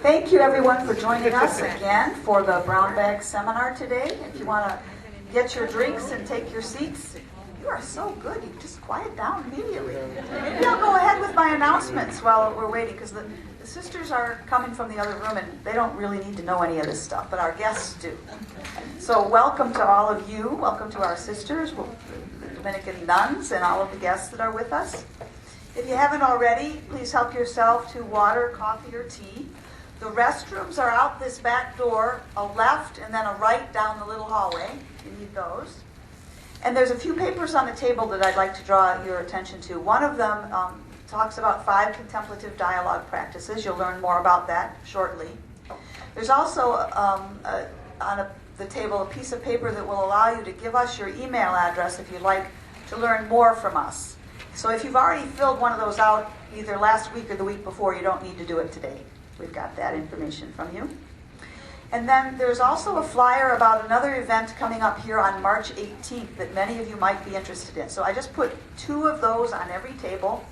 Thank you, everyone, for joining us again for the Brown Bag Seminar today. If you want to get your drinks and take your seats, you are so good. You just quiet down immediately. Maybe I'll go ahead with my announcements while we're waiting, because the sisters are coming from the other room, and they don't really need to know any of this stuff, but our guests do. So welcome to all of you. Welcome to our sisters, the Dominican nuns, and all of the guests that are with us. If you haven't already, please help yourself to water, coffee, or tea. The restrooms are out this back door, a left and then a right down the little hallway. You need those. And there's a few papers on the table that I'd like to draw your attention to. One of them talks about 5 contemplative dialogue practices. You'll learn more about that shortly. There's also the table a piece of paper that will allow you to give us your email address if you'd like to learn more from us. So if you've already filled one of those out either last week or the week before, you don't need to do it today. We've got that information from you. And then there's also a flyer about another event coming up here on March 18th that many of you might be interested in. So I just put 2 of those on every table.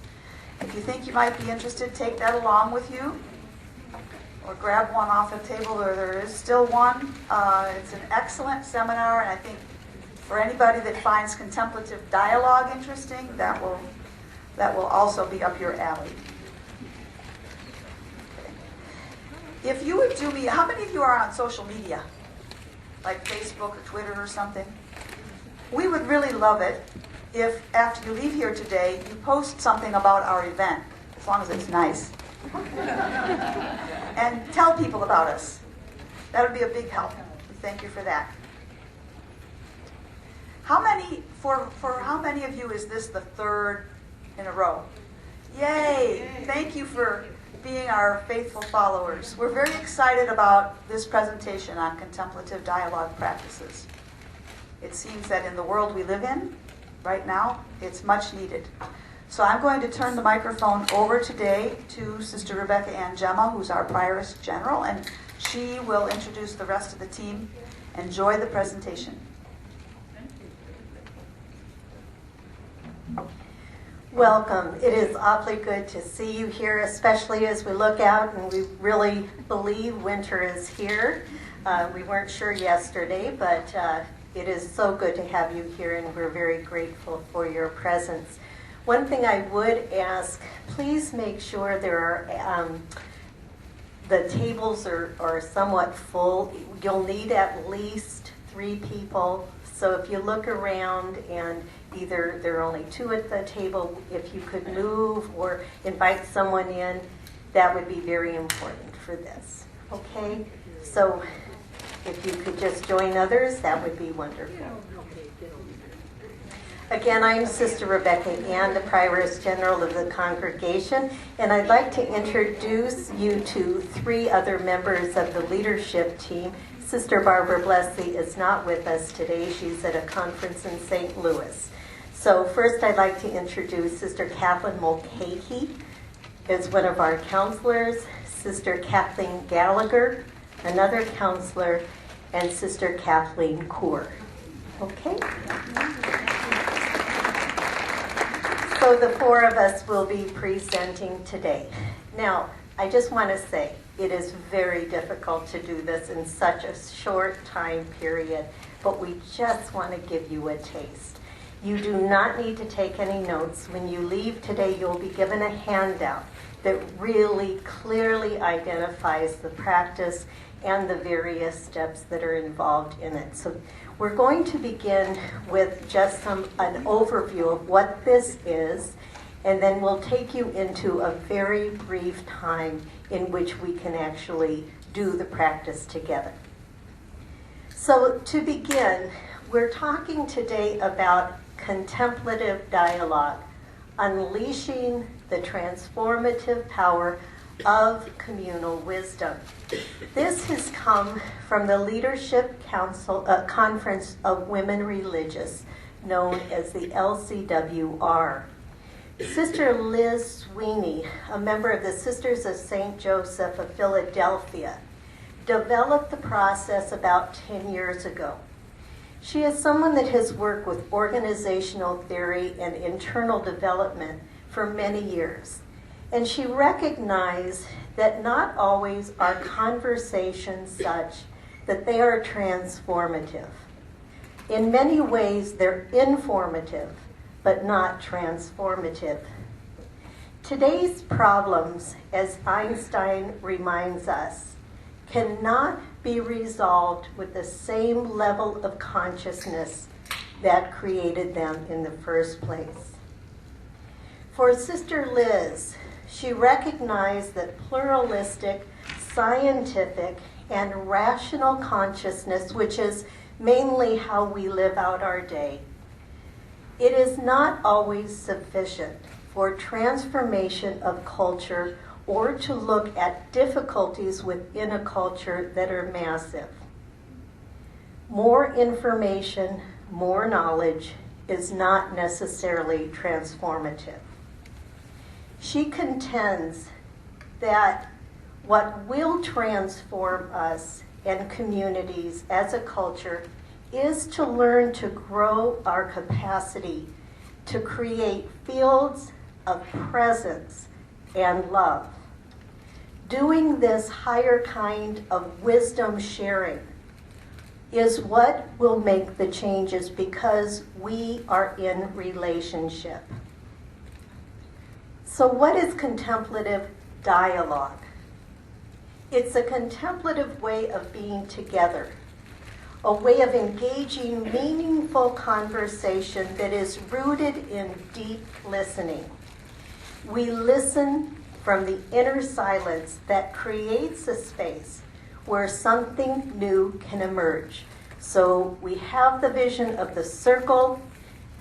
If you think you might be interested, take that along with you. Or grab one off a table where there is still one. It's an excellent seminar, and I think for anybody that finds contemplative dialogue interesting, that will also be up your alley. If you would do me, how many of you are on social media? Like Facebook or Twitter or something? We would really love it if after you leave here today, you post something about our event, as long as it's nice. And tell people about us. That would be a big help. Thank you for that. For how many of you is this the 3rd in a row? Yay! Thank you for being our faithful followers. We're very excited about this presentation on contemplative dialogue practices. It seems that in the world we live in right now, it's much needed. So I'm going to turn the microphone over today to Sister Rebecca Ann Gemma, who's our Prioress General, and she will introduce the rest of the team. Enjoy the presentation. Welcome. It is awfully good to see you here, especially as we look out and we really believe winter is here. We weren't sure yesterday, but it is so good to have you here, and we're very grateful for your presence. One thing I would ask, please make sure there are the tables are somewhat full. You'll need at least 3 people. So if you look around and either there are only 2 at the table, if you could move or invite someone in, that would be very important for this. Okay? So if you could just join others, that would be wonderful. Again, I'm Sister Rebecca Ann, the Prioress General of the congregation, and I'd like to introduce you to 3 other members of the leadership team. Sister Barbara Blessy is not with us today. She's at a conference in St. Louis. So first I'd like to introduce Sister Kathleen Mulcahy is one of our counselors, Sister Kathleen Gallagher, another counselor, and Sister Kathleen Coor. Okay? So the 4 of us will be presenting today. Now, I just want to say, it is very difficult to do this in such a short time period, but we just want to give you a taste. You do not need to take any notes. When you leave today, you'll be given a handout that really clearly identifies the practice and the various steps that are involved in it. So we're going to begin with just an overview of what this is, and then we'll take you into a very brief time in which we can actually do the practice together. So to begin, we're talking today about contemplative dialogue, unleashing the transformative power of communal wisdom. This has come from the Leadership Conference of Women Religious, known as the LCWR. Sister Liz Sweeney, a member of the Sisters of St. Joseph of Philadelphia, developed the process about 10 years ago. She is someone that has worked with organizational theory and internal development for many years. And she recognized that not always are conversations such that they are transformative. In many ways, they're informative, but not transformative. Today's problems, as Einstein reminds us, cannot be resolved with the same level of consciousness that created them in the first place. For Sister Liz, she recognized that pluralistic, scientific, and rational consciousness, which is mainly how we live out our day, it is not always sufficient for transformation of culture or to look at difficulties within a culture that are massive. More information, more knowledge is not necessarily transformative. She contends that what will transform us and communities as a culture is to learn to grow our capacity to create fields of presence and love. Doing this higher kind of wisdom sharing is what will make the changes because we are in relationship. So what is contemplative dialogue? It's a contemplative way of being together, a way of engaging meaningful conversation that is rooted in deep listening. We listen from the inner silence that creates a space where something new can emerge. So we have the vision of the circle,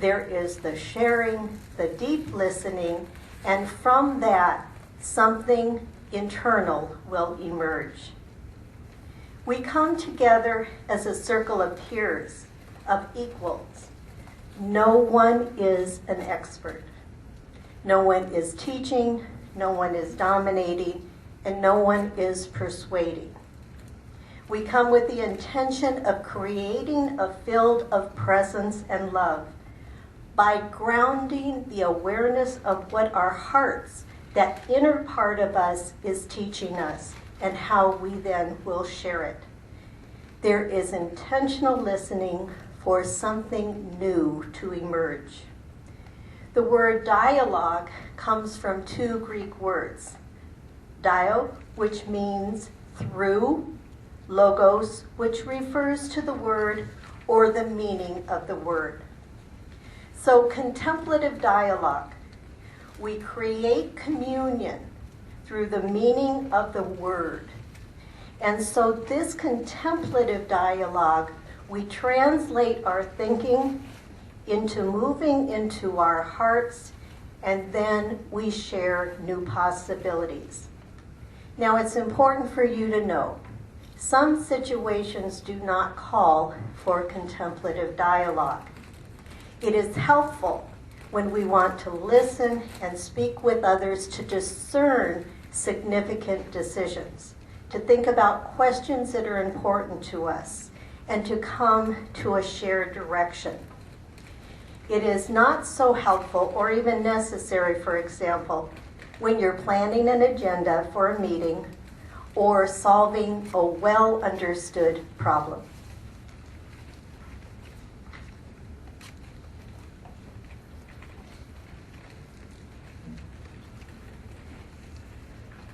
there is the sharing, the deep listening, and from that, something internal will emerge. We come together as a circle of peers, of equals. No one is an expert. No one is teaching, no one is dominating, and no one is persuading. We come with the intention of creating a field of presence and love by grounding the awareness of what our hearts, that inner part of us, is teaching us and how we then will share it. There is intentional listening for something new to emerge. The word dialogue comes from two Greek words. Dio, which means through, logos, which refers to the word or the meaning of the word. So contemplative dialogue, we create communion through the meaning of the word. And so this contemplative dialogue, we translate our thinking into moving into our hearts, and then we share new possibilities. Now, it's important for you to know, some situations do not call for contemplative dialogue. It is helpful when we want to listen and speak with others to discern significant decisions, to think about questions that are important to us, and to come to a shared direction. It is not so helpful or even necessary, for example, when you're planning an agenda for a meeting or solving a well-understood problem.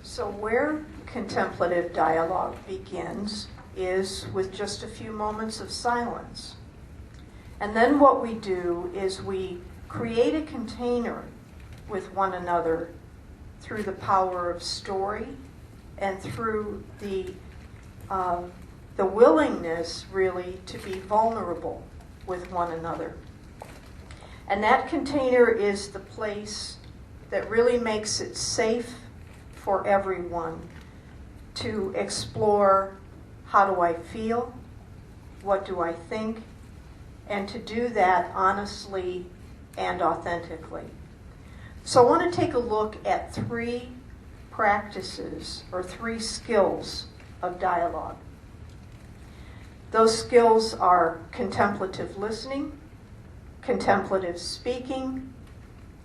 So where contemplative dialogue begins is with just a few moments of silence. And then what we do is we create a container with one another through the power of story and through the willingness really to be vulnerable with one another. And that container is the place that really makes it safe for everyone to explore, how do I feel, what do I think, and to do that honestly and authentically. So I want to take a look at three practices or three skills of dialogue. Those skills are contemplative listening, contemplative speaking,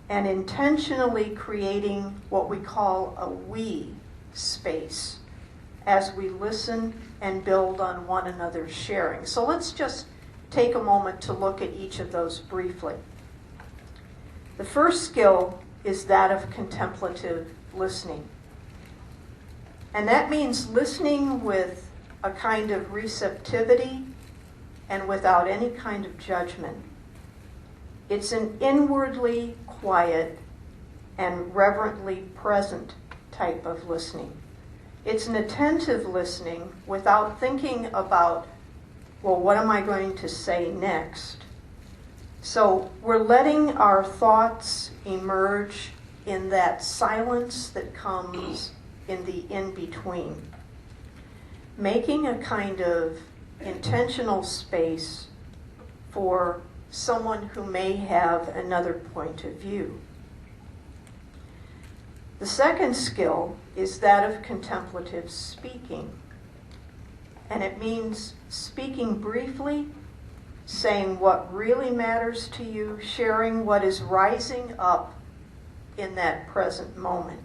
and intentionally creating what we call a we space as we listen and build on one another's sharing. So let's just take a moment to look at each of those briefly. The first skill is that of contemplative listening. And that means listening with a kind of receptivity and without any kind of judgment. It's an inwardly quiet and reverently present type of listening. It's an attentive listening without thinking about, well, what am I going to say next? So we're letting our thoughts emerge in that silence that comes in the in-between. Making a kind of intentional space for someone who may have another point of view. The second skill is that of contemplative speaking. And it means speaking briefly, saying what really matters to you, sharing what is rising up in that present moment.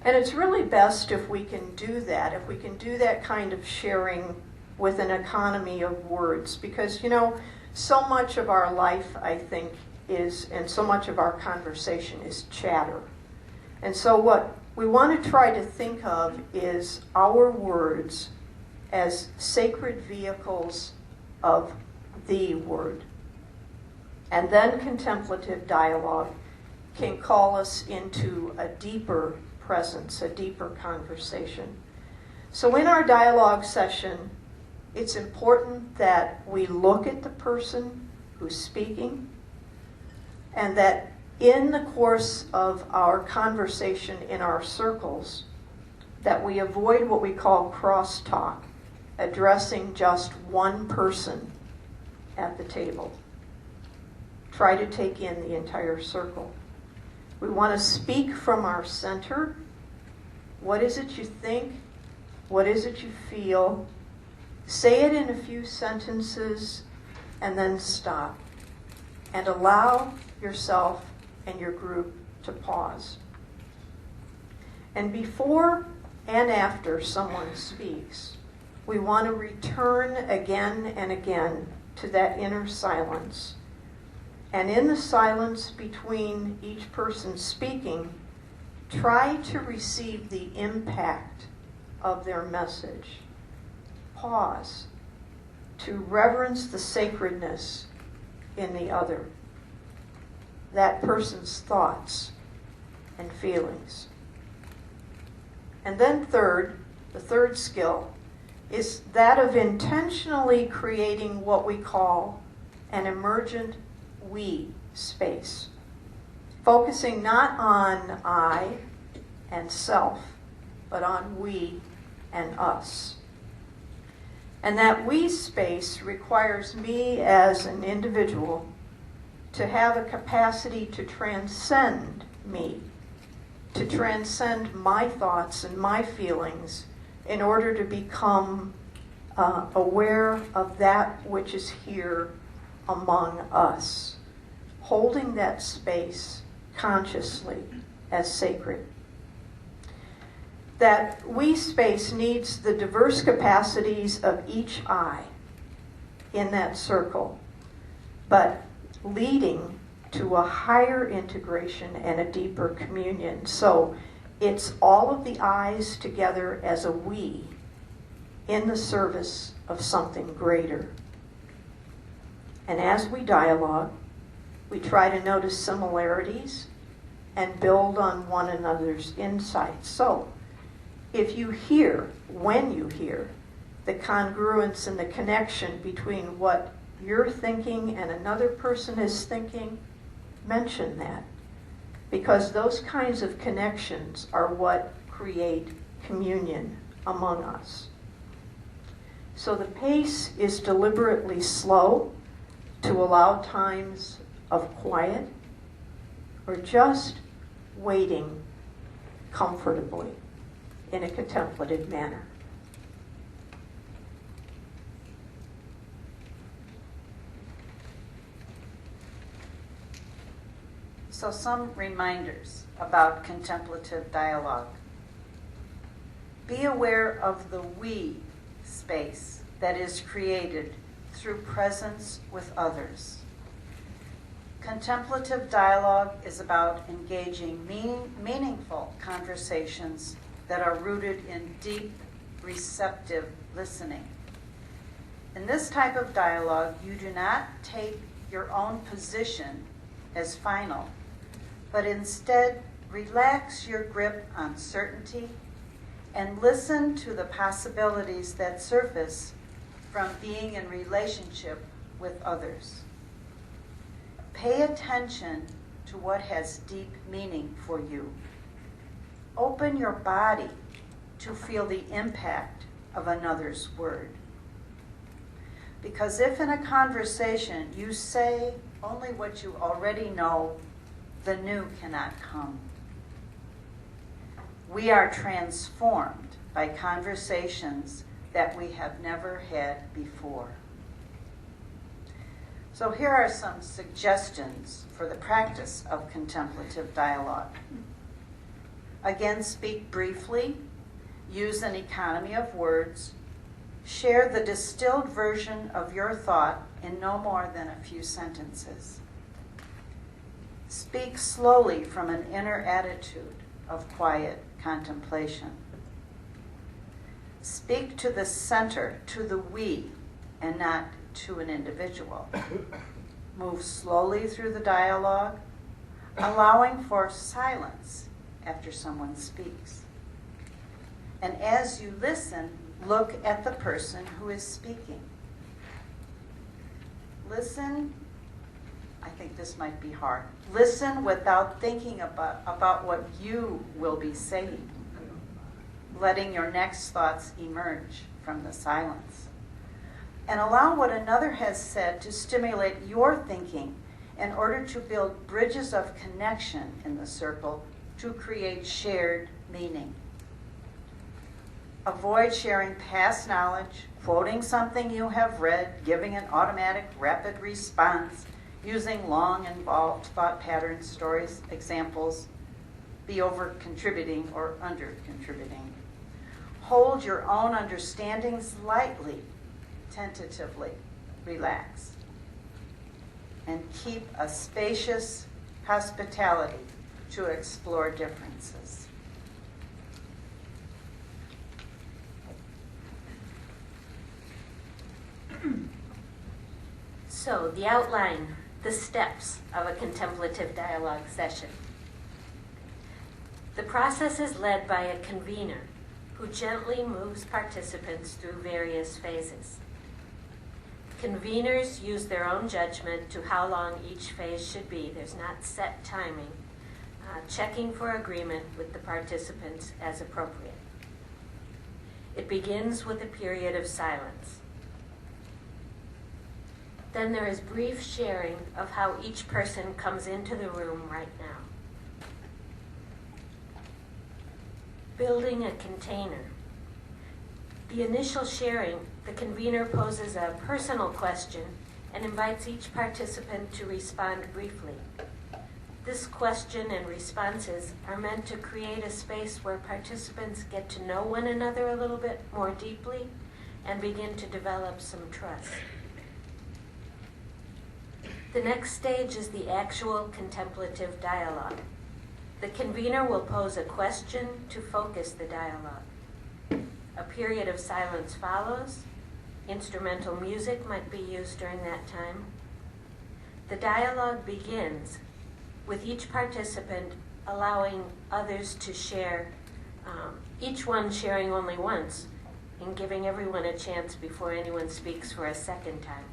And it's really best if we can do that, if we can do that kind of sharing with an economy of words. Because, you know, so much of our life, I think, and so much of our conversation is chatter. And so what we want to try to think of is our words as sacred vehicles of the word. And then contemplative dialogue can call us into a deeper presence, a deeper conversation. So in our dialogue session, it's important that we look at the person who's speaking, and that in the course of our conversation in our circles, that we avoid what we call crosstalk, addressing just one person at the table. Try to take in the entire circle. We want to speak from our center. What is it you think? What is it you feel? Say it in a few sentences and then stop. And allow yourself and your group to pause. And before and after someone speaks, we want to return again and again to that inner silence. And in the silence between each person speaking, try to receive the impact of their message. Pause to reverence the sacredness in the other, that person's thoughts and feelings. And then the third skill is that of intentionally creating what we call an emergent we space, focusing not on I and self, but on we and us. And that we space requires me as an individual to have a capacity to transcend me, to transcend my thoughts and my feelings in order to become aware of that which is here among us, holding that space consciously as sacred. That we space needs the diverse capacities of each I in that circle, but leading to a higher integration and a deeper communion. So it's all of the I's together as a we in the service of something greater. And as we dialogue, we try to notice similarities and build on one another's insights. So if you hear, when you hear, the congruence and the connection between what you're thinking and another person is thinking, mention that. Because those kinds of connections are what create communion among us. So the pace is deliberately slow to allow times of quiet or just waiting comfortably in a contemplative manner. So some reminders about contemplative dialogue. Be aware of the we space that is created through presence with others. Contemplative dialogue is about engaging meaningful conversations that are rooted in deep, receptive listening. In this type of dialogue, you do not take your own position as final, but instead relax your grip on certainty and listen to the possibilities that surface from being in relationship with others. Pay attention to what has deep meaning for you. Open your body to feel the impact of another's word. Because if in a conversation you say only what you already know, the new cannot come. We are transformed by conversations that we have never had before. So here are some suggestions for the practice of contemplative dialogue. Again, speak briefly, use an economy of words, share the distilled version of your thought in no more than a few sentences. Speak slowly from an inner attitude of quiet contemplation. Speak to the center, to the we, and not to an individual. Move slowly through the dialogue, allowing for silence after someone speaks. And as you listen, look at the person who is speaking. Listen, I think this might be hard. Listen without thinking about what you will be saying, letting your next thoughts emerge from the silence. And allow what another has said to stimulate your thinking in order to build bridges of connection in the circle to create shared meaning. Avoid sharing past knowledge, quoting something you have read, giving an automatic, rapid response, using long, involved thought patterns, stories, examples. Be over-contributing or under-contributing. Hold your own understandings lightly, tentatively, relax. And keep a spacious hospitality to explore differences. So, the outline, the steps of a contemplative dialogue session. The process is led by a convener who gently moves participants through various phases. Conveners use their own judgment to how long each phase should be. There's not set timing, checking for agreement with the participants as appropriate. It begins with a period of silence. Then there is brief sharing of how each person comes into the room right now. Building a container. The initial sharing, the convener poses a personal question and invites each participant to respond briefly. This question and responses are meant to create a space where participants get to know one another a little bit more deeply and begin to develop some trust. The next stage is the actual contemplative dialogue. The convener will pose a question to focus the dialogue. A period of silence follows. Instrumental music might be used during that time. The dialogue begins with each participant allowing others to share, each one sharing only once, and giving everyone a chance before anyone speaks for a second time.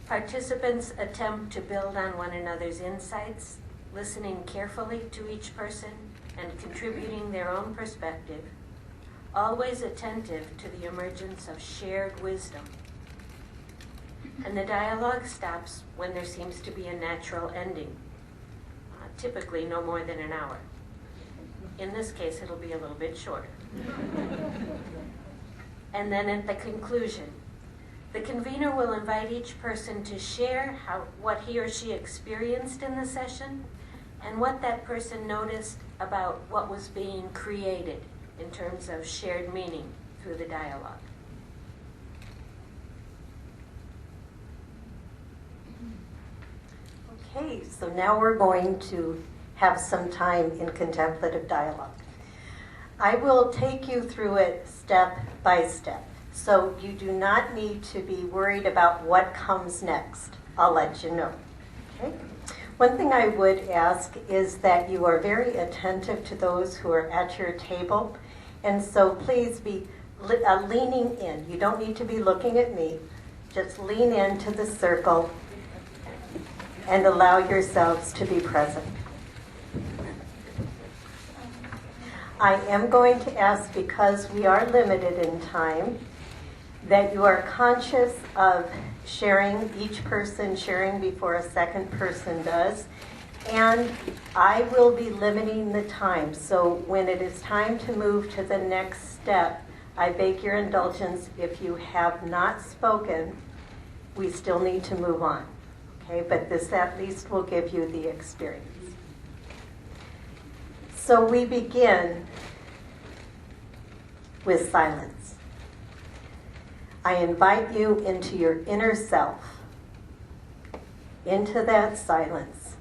Participants attempt to build on one another's insights, listening carefully to each person and contributing their own perspective, always attentive to the emergence of shared wisdom. And the dialogue stops when there seems to be a natural ending, typically no more than an hour. In this case, it'll be a little bit shorter. And then at the conclusion, The convener will invite each person to share what he or she experienced in the session and what that person noticed about what was being created in terms of shared meaning through the dialogue. Okay, so now we're going to have some time in contemplative dialogue. I will take you through it step by step, so you do not need to be worried about what comes next. I'll let you know. Okay? One thing I would ask is that you are very attentive to those who are at your table, and so please be leaning in. You don't need to be looking at me. Just lean into the circle and allow yourselves to be present. I am going to ask, because we are limited in time, that you are conscious of sharing, each person sharing before a second person does. And I will be limiting the time. So when it is time to move to the next step, I beg your indulgence. If you have not spoken, we still need to move on. Okay, but this at least will give you the experience. So we begin with silence. I invite you into your inner self, into that silence.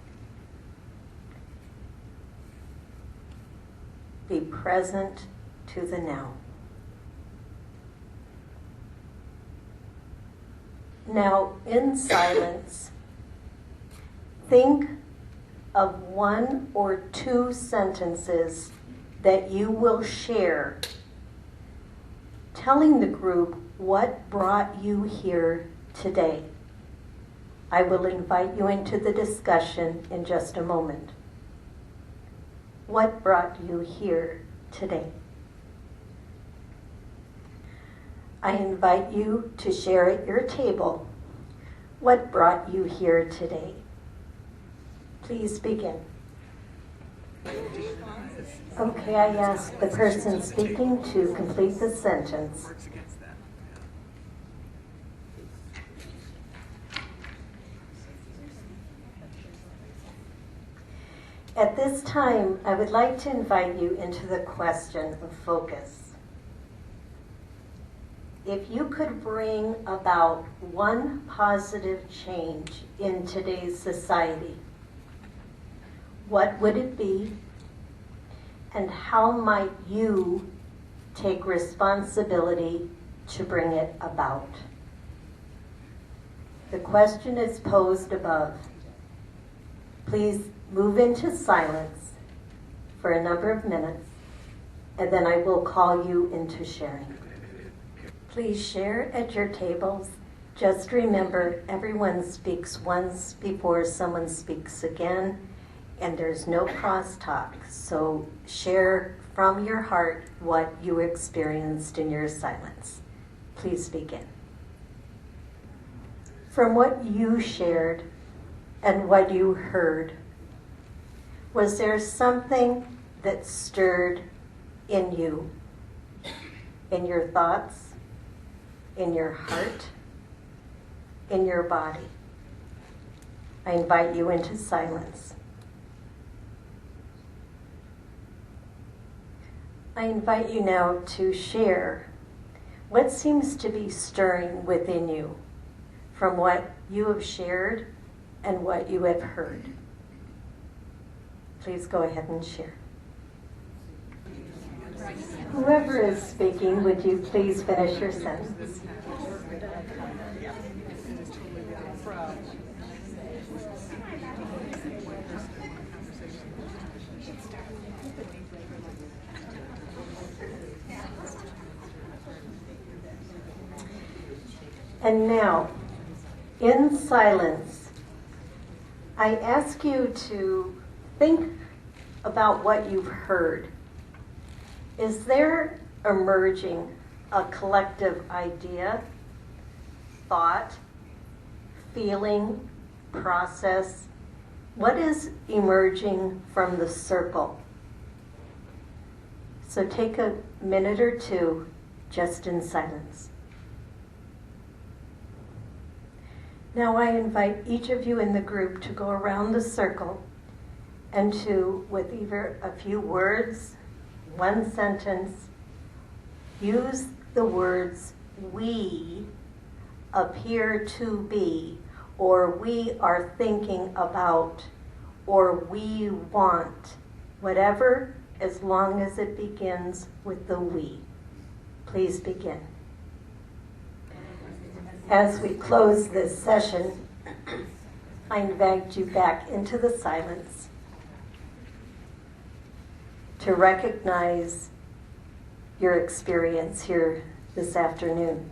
Be present to the now. Now, in silence, think of 1 or 2 sentences that you will share, telling the group what brought you here today. I will invite you into the discussion in just a moment. What brought you here today? I invite you to share at your table what brought you here today. Please begin. Okay, I ask the person speaking to complete the sentence. At this time, I would like to invite you into the question of focus. If you could bring about one positive change in today's society, what would it be, and how might you take responsibility to bring it about? The question is posed above. Please move into silence for a number of minutes, and then I will call you into sharing. Please share at your tables. Just remember, everyone speaks once before someone speaks again, and there's no crosstalk. So share from your heart what you experienced in your silence. Please begin. From what you shared and what you heard, was there something that stirred in you, in your thoughts, in your heart, in your body? I invite you into silence. I invite you now to share what seems to be stirring within you from what you have shared and what you have heard. Please go ahead and share. Whoever is speaking, would you please finish your sentence? And now, in silence, I ask you to think about what you've heard. Is there emerging a collective idea, thought, feeling, process? What is emerging from the circle? So take a minute or two just in silence. Now I invite each of you in the group to go around the circle and to, with either a few words, one sentence, use the words we appear to be, or we are thinking about, or we want, whatever, as long as it begins with the we. Please begin. As we close this session, I invite you back into the silence to recognize your experience here this afternoon.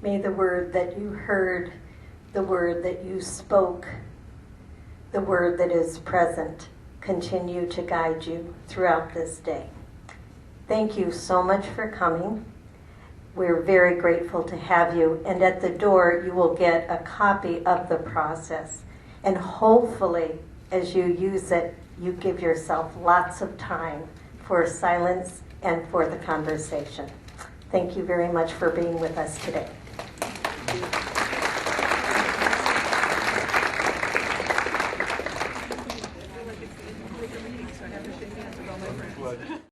May the word that you heard, the word that you spoke, the word that is present, continue to guide you throughout this day. Thank you so much for coming. We're very grateful to have you. And at the door, you will get a copy of the process. And hopefully, as you use it, you give yourself lots of time for silence and for the conversation. Thank you very much for being with us today. Thank you.